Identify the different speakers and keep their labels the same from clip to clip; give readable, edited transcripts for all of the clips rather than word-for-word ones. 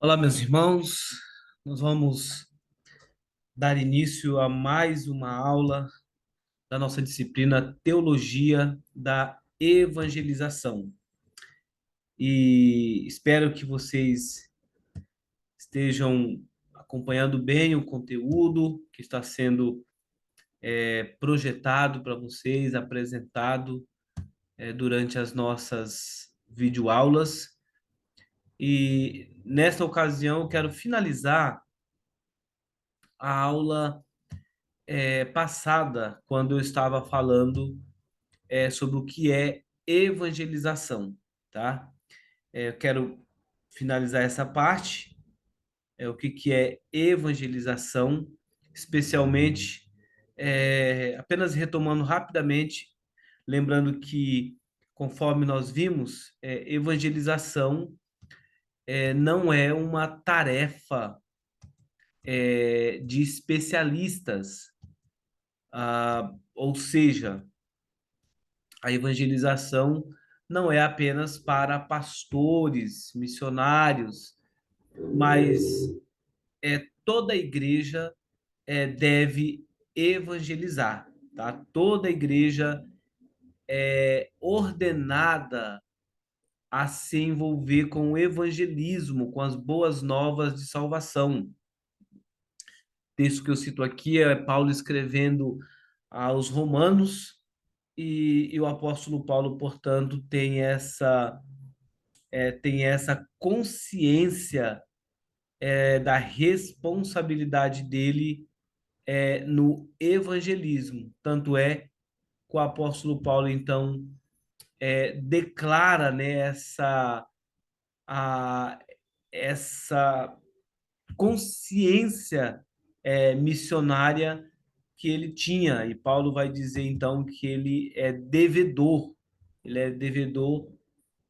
Speaker 1: Olá, meus irmãos. Nós vamos dar início a mais uma aula da nossa disciplina Teologia da Evangelização. E espero que vocês estejam acompanhando bem o conteúdo que está sendo projetado para vocês, apresentado durante as nossas videoaulas. E nesta ocasião, eu quero finalizar a aula passada, quando eu estava falando sobre o que é evangelização, tá? Eu quero finalizar essa parte, o que que é evangelização, especialmente, apenas retomando rapidamente, lembrando que, conforme nós vimos, evangelização não é uma tarefa de especialistas, ou seja, a evangelização não é apenas para pastores, missionários, mas toda a igreja deve evangelizar, tá? Toda a igreja é ordenada a se envolver com o evangelismo, com as boas novas de salvação. O texto que eu cito aqui é Paulo escrevendo aos Romanos, e o apóstolo Paulo, portanto, tem essa consciência da responsabilidade dele no evangelismo. Tanto é que o apóstolo Paulo, então, declara, né, a, essa consciência missionária que ele tinha. E Paulo vai dizer, então, que ele é devedor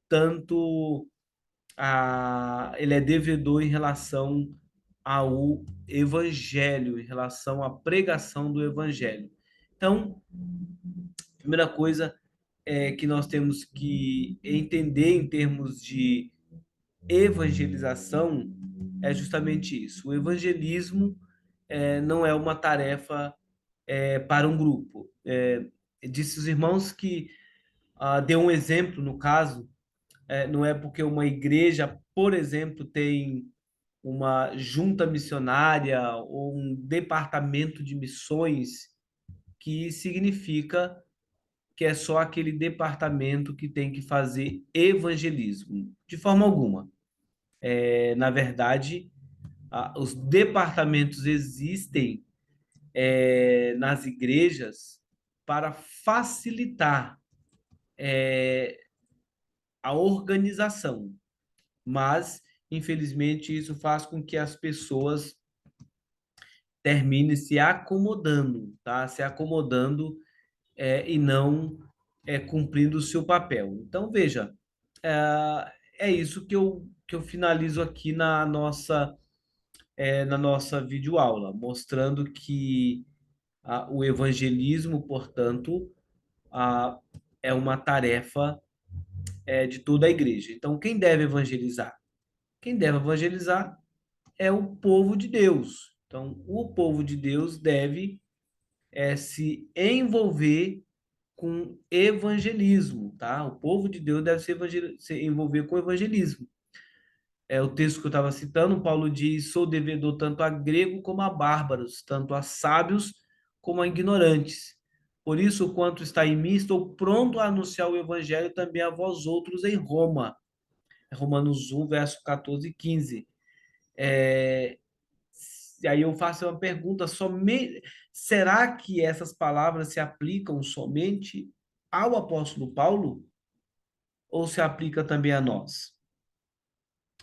Speaker 1: tanto ele é devedor em relação ao evangelho, em relação à pregação do evangelho. Então, a primeira coisa que nós temos que entender em termos de evangelização é justamente isso. O evangelismo não é uma tarefa para um grupo. Disse os irmãos que deu um exemplo no caso, não é porque uma igreja, por exemplo, tem uma junta missionária ou um departamento de missões que significa que é só aquele departamento que tem que fazer evangelismo. De forma alguma. Na verdade, os departamentos existem nas igrejas para facilitar a organização, mas infelizmente isso faz com que as pessoas terminem se acomodando, tá? Se acomodando e não cumprindo o seu papel. Então, veja, é isso que eu finalizo aqui na nossa videoaula, mostrando que o evangelismo, portanto, é uma tarefa de toda a igreja. Então, quem deve evangelizar? Quem deve evangelizar é o povo de Deus. Então, o povo de Deus deve se envolver com evangelismo, tá? O povo de Deus deve se envolver com evangelismo. O texto que eu estava citando, Paulo diz: sou devedor tanto a grego como a bárbaros, tanto a sábios como a ignorantes. Por isso, quanto está em mim, estou pronto a anunciar o evangelho também a vós outros em Roma. Romanos 1, verso 14 e 15. E aí eu faço uma pergunta: será que essas palavras se aplicam somente ao apóstolo Paulo ou se aplica também a nós?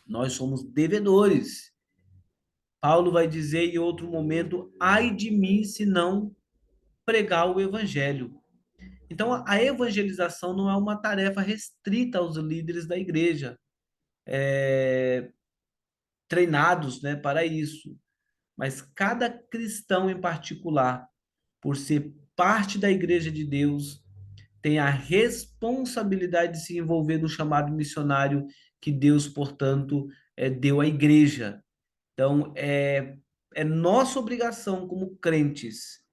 Speaker 1: Nós somos devedores. Paulo vai dizer em outro momento: ai de mim se não pregar o evangelho. Então, a evangelização não é uma tarefa restrita aos líderes da igreja, treinados, né, para isso. Mas cada cristão em particular, por ser parte da igreja de Deus, tem a responsabilidade de se envolver no chamado missionário que Deus, portanto, deu à igreja. Então, é nossa obrigação como crentes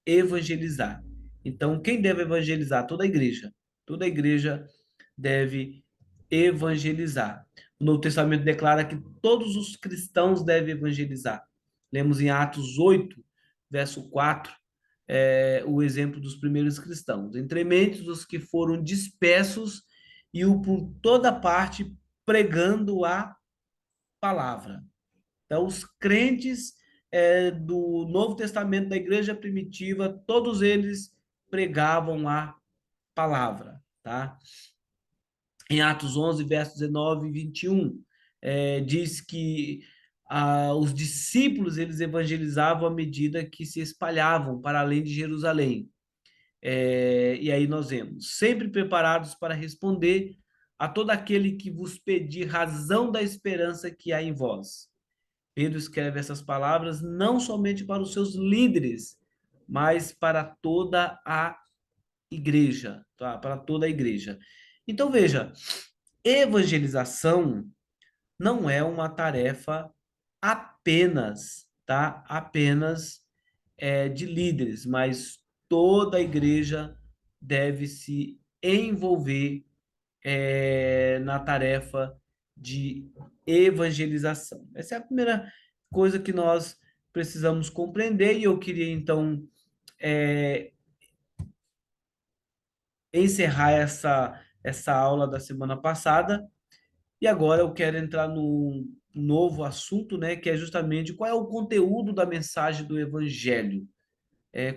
Speaker 1: evangelizar. Então, quem deve evangelizar? Toda a igreja. Toda a igreja deve evangelizar. O Novo Testamento declara que todos os cristãos devem evangelizar. Lemos em Atos 8, verso 4, o exemplo dos primeiros cristãos. Entre mentes, os que foram dispersos e o por toda parte pregando a palavra. Então, os crentes do Novo Testamento da igreja primitiva, todos eles pregavam a palavra, tá? Em Atos 11, versos 19 e 21, diz que os discípulos eles evangelizavam à medida que se espalhavam para além de Jerusalém. E aí nós vemos, sempre preparados para responder a todo aquele que vos pedir razão da esperança que há em vós. Pedro escreve essas palavras não somente para os seus líderes, mas para toda a igreja, tá? Para toda a igreja. Então veja, evangelização não é uma tarefa apenas, tá? Apenas de líderes, mas toda a igreja deve se envolver na tarefa de evangelização. Essa é a primeira coisa que nós precisamos compreender, e eu queria então é, encerrar essa aula da semana passada, e agora eu quero entrar num novo assunto, né, que é justamente qual é o conteúdo da mensagem do Evangelho.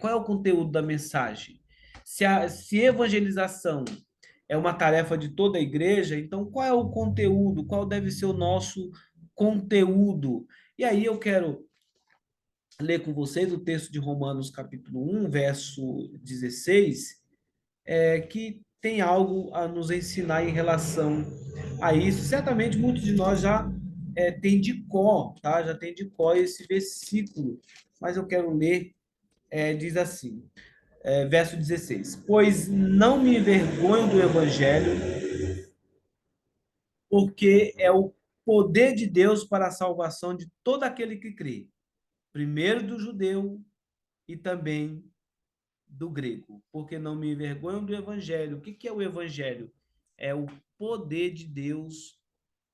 Speaker 1: Qual é o conteúdo da mensagem? Se evangelização é uma tarefa de toda a igreja, então qual é o conteúdo? Qual deve ser o nosso conteúdo? E aí eu quero ler com vocês o texto de Romanos, capítulo 1, verso 16, que tem algo a nos ensinar em relação a isso. Certamente muitos de nós já tem de cor, tá? Já tem de cor esse versículo, mas eu quero ler, diz assim, verso 16: Pois não me envergonho do evangelho, porque é o poder de Deus para a salvação de todo aquele que crê, primeiro do judeu e também do grego, porque não me envergonho do evangelho. O que é o evangelho? É o poder de Deus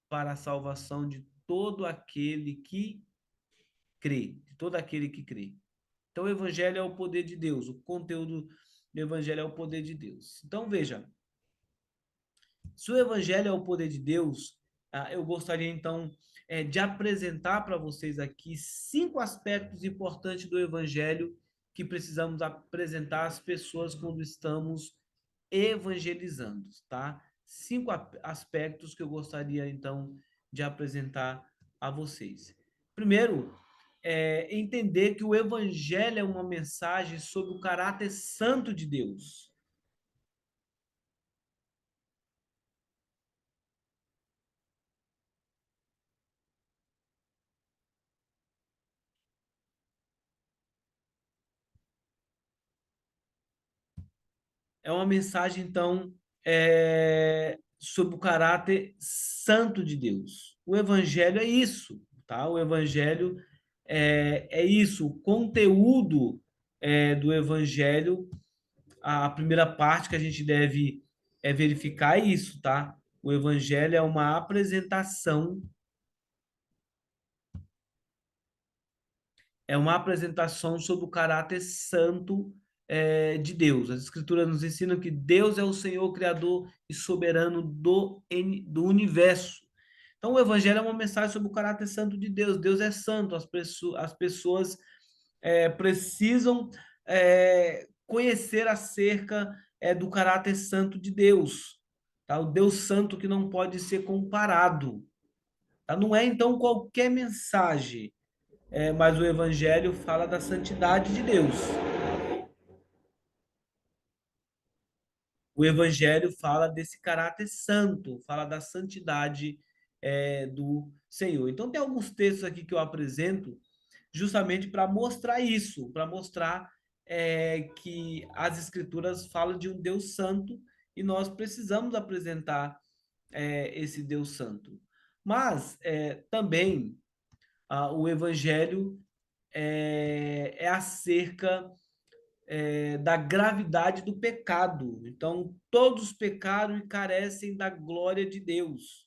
Speaker 1: para a salvação de todo aquele que crê, de todo aquele que crê. Então, o evangelho é o poder de Deus, o conteúdo do evangelho é o poder de Deus. Então, veja, se o evangelho é o poder de Deus, eu gostaria então de apresentar para vocês aqui 5 aspectos importantes do evangelho que precisamos apresentar às pessoas quando estamos evangelizando, tá? 5 aspectos que eu gostaria então de apresentar a vocês. Primeiro, entender que o evangelho é uma mensagem sobre o caráter santo de Deus. É uma mensagem, então, sobre o caráter santo de Deus. O evangelho é isso, tá? O evangelho é isso. O conteúdo do evangelho, a primeira parte que a gente deve verificar é isso, tá? O evangelho é uma apresentação sobre o caráter santo de Deus. As Escrituras nos ensinam que Deus é o Senhor, Criador e soberano do universo. Então, o Evangelho é uma mensagem sobre o caráter santo de Deus. Deus é santo, as pessoas precisam conhecer acerca do caráter santo de Deus. Tá? O Deus santo que não pode ser comparado. Tá? Não é, então, qualquer mensagem, mas o Evangelho fala da santidade de Deus. O Evangelho fala desse caráter santo, fala da santidade do Senhor. Então, tem alguns textos aqui que eu apresento justamente para mostrar isso, para mostrar que as Escrituras falam de um Deus santo e nós precisamos apresentar esse Deus santo. Mas também o evangelho é acerca da gravidade do pecado. Então, todos pecaram e carecem da glória de Deus.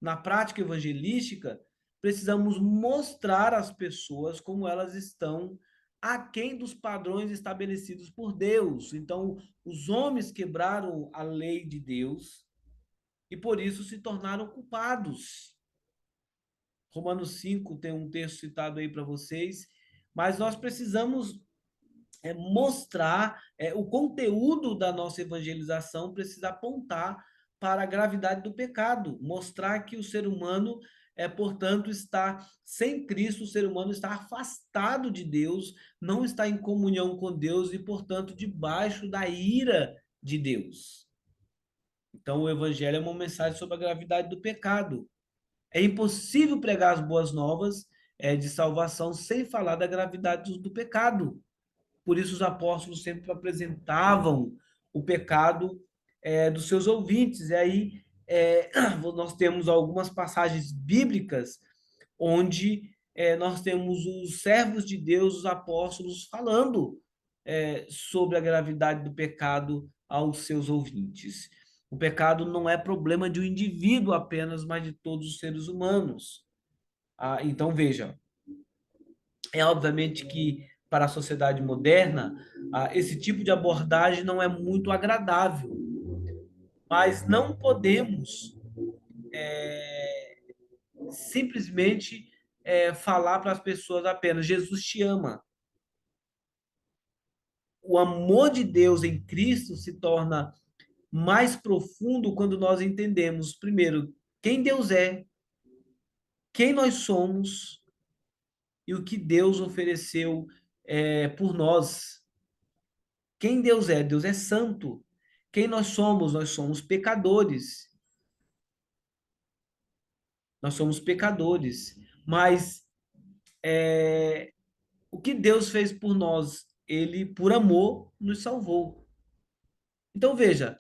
Speaker 1: Na prática evangelística, precisamos mostrar às pessoas como elas estão aquém dos padrões estabelecidos por Deus. Então, os homens quebraram a lei de Deus e por isso se tornaram culpados. Romanos 5 tem um texto citado aí para vocês, mas nós precisamos mostrar o conteúdo da nossa evangelização precisa apontar para a gravidade do pecado, mostrar que o ser humano portanto, está sem Cristo, o ser humano está afastado de Deus, não está em comunhão com Deus e, portanto, debaixo da ira de Deus. Então, o evangelho é uma mensagem sobre a gravidade do pecado. É impossível pregar as boas novas de salvação sem falar da gravidade do pecado. Por isso, os apóstolos sempre apresentavam o pecado dos seus ouvintes. E aí, nós temos algumas passagens bíblicas onde nós temos os servos de Deus, os apóstolos, falando sobre a gravidade do pecado aos seus ouvintes. O pecado não é problema de um indivíduo apenas, mas de todos os seres humanos. Então, veja, é obviamente que para a sociedade moderna, esse tipo de abordagem não é muito agradável, mas não podemos simplesmente falar para as pessoas apenas: Jesus te ama. O amor de Deus em Cristo se torna mais profundo quando nós entendemos, primeiro, quem Deus é, quem nós somos e o que Deus ofereceu por nós. Quem Deus é? Deus é santo. Quem nós somos? Nós somos pecadores. Nós somos pecadores. Mas o que Deus fez por nós? Ele, por amor, nos salvou. Então, veja,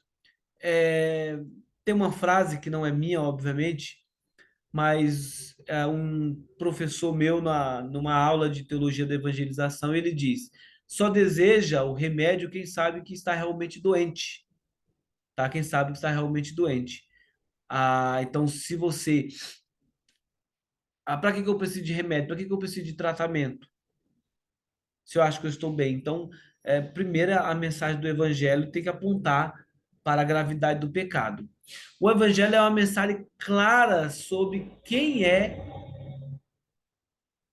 Speaker 1: tem uma frase que não é minha, obviamente, mas um professor meu, numa aula de teologia da evangelização, ele diz: só deseja o remédio quem sabe que está realmente doente, tá? Quem sabe que está realmente doente. Então, se você. Para que eu preciso de remédio? Para que eu preciso de tratamento? Se eu acho que eu estou bem. Então, primeiro, a mensagem do evangelho tem que apontar para a gravidade do pecado. O evangelho é uma mensagem clara sobre quem é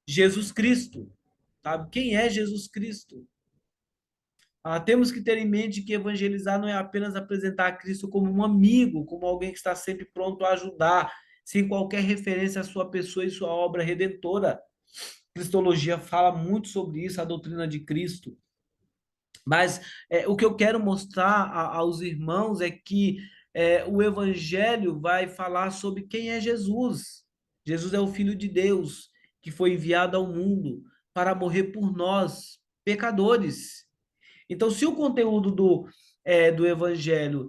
Speaker 1: Jesus Cristo, sabe? Quem é Jesus Cristo? Temos que ter em mente que evangelizar não é apenas apresentar a Cristo como um amigo, como alguém que está sempre pronto a ajudar, sem qualquer referência à sua pessoa e sua obra redentora. Cristologia fala muito sobre isso, a doutrina de Cristo. Mas o que eu quero mostrar aos irmãos é que o Evangelho vai falar sobre quem é Jesus. Jesus é o Filho de Deus, que foi enviado ao mundo para morrer por nós, pecadores. Então, se o conteúdo do Evangelho,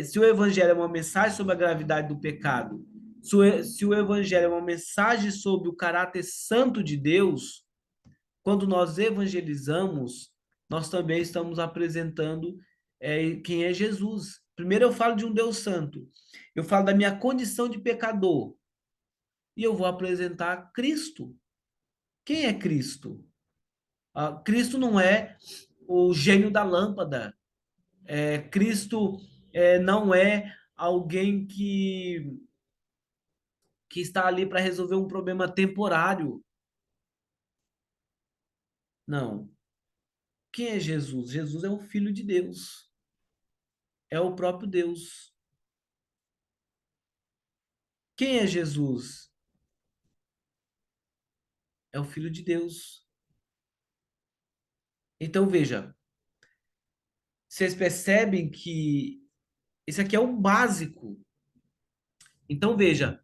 Speaker 1: se o Evangelho é uma mensagem sobre a gravidade do pecado, se o Evangelho é uma mensagem sobre o caráter santo de Deus, quando nós evangelizamos, nós também estamos apresentando quem é Jesus. Primeiro eu falo de um Deus santo, eu falo da minha condição de pecador, e eu vou apresentar Cristo. Quem é Cristo? Cristo não é o gênio da lâmpada. Cristo não é alguém que está ali para resolver um problema temporário. Não. Quem é Jesus? Jesus é o Filho de Deus. É o próprio Deus. Quem é Jesus? É o Filho de Deus. Então, veja, vocês percebem que isso aqui é o básico. Então, veja,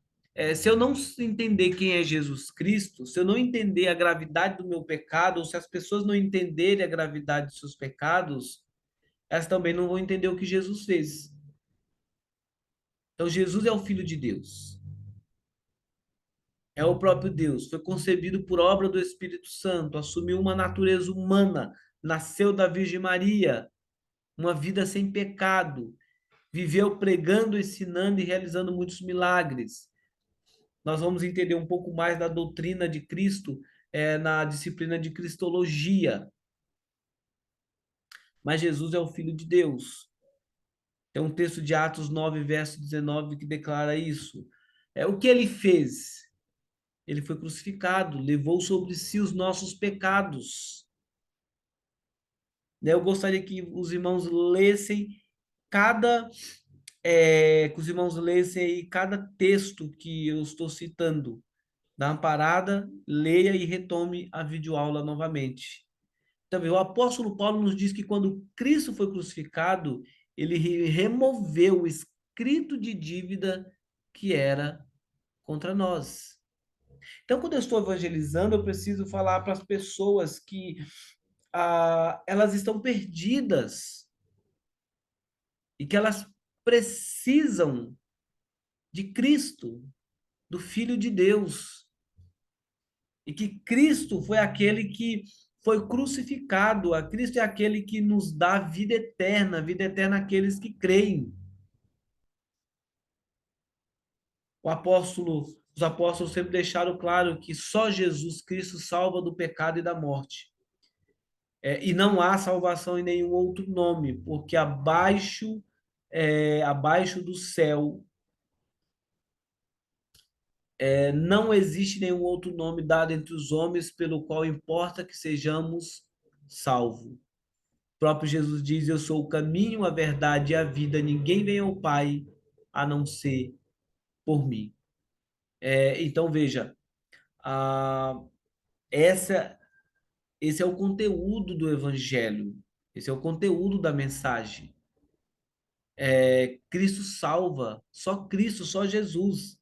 Speaker 1: se eu não entender quem é Jesus Cristo, se eu não entender a gravidade do meu pecado, ou se as pessoas não entenderem a gravidade dos seus pecados, elas também não vão entender o que Jesus fez. Então, Jesus é o Filho de Deus. É o próprio Deus. Foi concebido por obra do Espírito Santo, assumiu uma natureza humana, nasceu da Virgem Maria, uma vida sem pecado, viveu pregando, ensinando e realizando muitos milagres. Nós vamos entender um pouco mais da doutrina de Cristo na disciplina de Cristologia. Mas Jesus é o Filho de Deus. Tem um texto de Atos 9, verso 19, que declara isso. O que ele fez? Ele foi crucificado, levou sobre si os nossos pecados. Eu gostaria que os irmãos lessem cada que os irmãos lessem aí cada texto que eu estou citando. Dá uma parada, leia e retome a videoaula novamente. Também o apóstolo Paulo nos diz que quando Cristo foi crucificado, ele removeu o escrito de dívida que era contra nós. Então, quando eu estou evangelizando, eu preciso falar para as pessoas que elas estão perdidas e que elas precisam de Cristo, do Filho de Deus. E que Cristo foi aquele que foi crucificado. A Cristo é aquele que nos dá vida eterna àqueles que creem. Os apóstolos sempre deixaram claro que só Jesus Cristo salva do pecado e da morte. E não há salvação em nenhum outro nome, porque abaixo do céu não existe nenhum outro nome dado entre os homens pelo qual importa que sejamos salvos. O próprio Jesus diz: Eu sou o caminho, a verdade e a vida. Ninguém vem ao Pai a não ser por mim. Então, veja, ah, essa, esse é o conteúdo do Evangelho, esse é o conteúdo da mensagem. Cristo salva, só Cristo, só Jesus.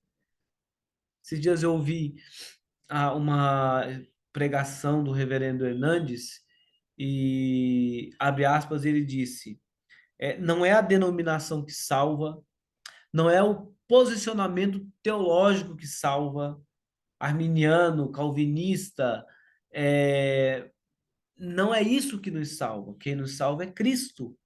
Speaker 1: Esses dias eu ouvi uma pregação do reverendo Hernandes e, abre aspas, ele disse: não é a denominação que salva, não é o posicionamento teológico que salva, arminiano, calvinista, não é isso que nos salva. Quem nos salva é Cristo.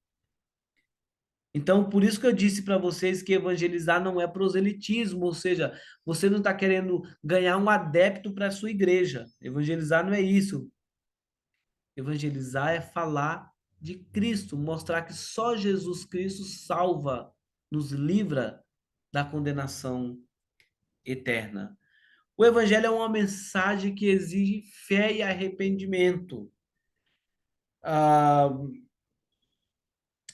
Speaker 1: Então, por isso que eu disse para vocês que evangelizar não é proselitismo, ou seja, você não está querendo ganhar um adepto para a sua igreja. Evangelizar não é isso. Evangelizar é falar de Cristo, mostrar que só Jesus Cristo salva, nos livra da condenação eterna. O Evangelho é uma mensagem que exige fé e arrependimento. Ah,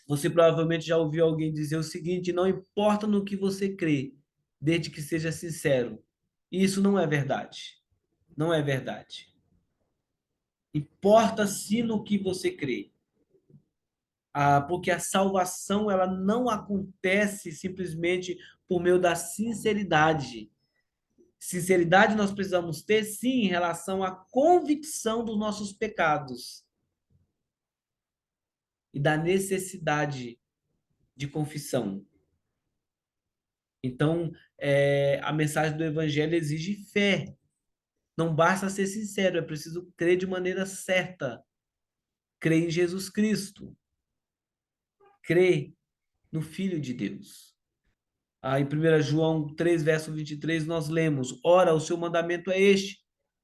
Speaker 1: você provavelmente já ouviu alguém dizer o seguinte: não importa no que você crê, desde que seja sincero. E isso não é verdade. Não é verdade. Importa sim no que você crê. Porque a salvação ela não acontece simplesmente por meio da sinceridade. Sinceridade nós precisamos ter, sim, em relação à convicção dos nossos pecados e da necessidade de confissão. Então, a mensagem do Evangelho exige fé. Não basta ser sincero, é preciso crer de maneira certa. Crer em Jesus Cristo. Crer no Filho de Deus. Em 1 João 3, verso 23, nós lemos: Ora, o seu mandamento é este,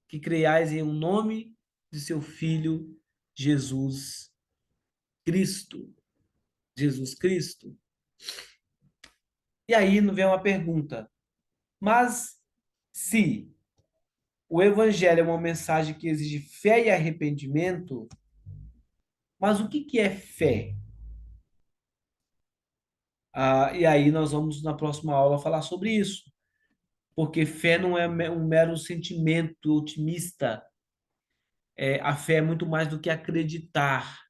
Speaker 1: que creiais em um nome de seu Filho, Jesus Cristo. Jesus Cristo. E aí vem uma pergunta: mas se o Evangelho é uma mensagem que exige fé e arrependimento, mas o que é fé? E aí nós vamos, na próxima aula, falar sobre isso. Porque fé não é um mero sentimento otimista. A fé é muito mais do que acreditar.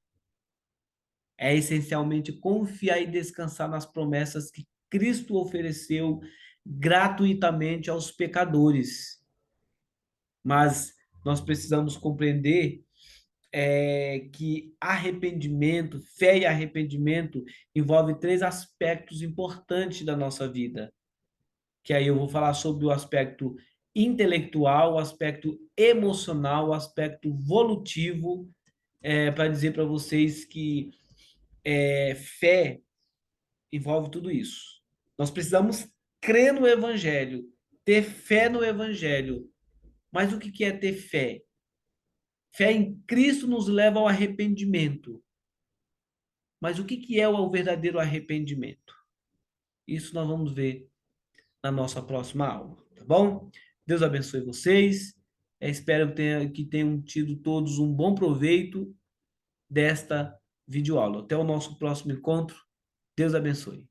Speaker 1: É essencialmente confiar e descansar nas promessas que Cristo ofereceu gratuitamente aos pecadores. Mas nós precisamos compreender que arrependimento, fé e arrependimento envolve três aspectos importantes da nossa vida. Que aí eu vou falar sobre o aspecto intelectual, o aspecto emocional, o aspecto volutivo, para dizer para vocês que fé envolve tudo isso. Nós precisamos crer no Evangelho, ter fé no Evangelho. Mas o que é ter fé? Fé em Cristo nos leva ao arrependimento. Mas o que é o verdadeiro arrependimento? Isso nós vamos ver na nossa próxima aula, tá bom? Deus abençoe vocês. Espero que tenham tido todos um bom proveito desta videoaula. Até o nosso próximo encontro. Deus abençoe.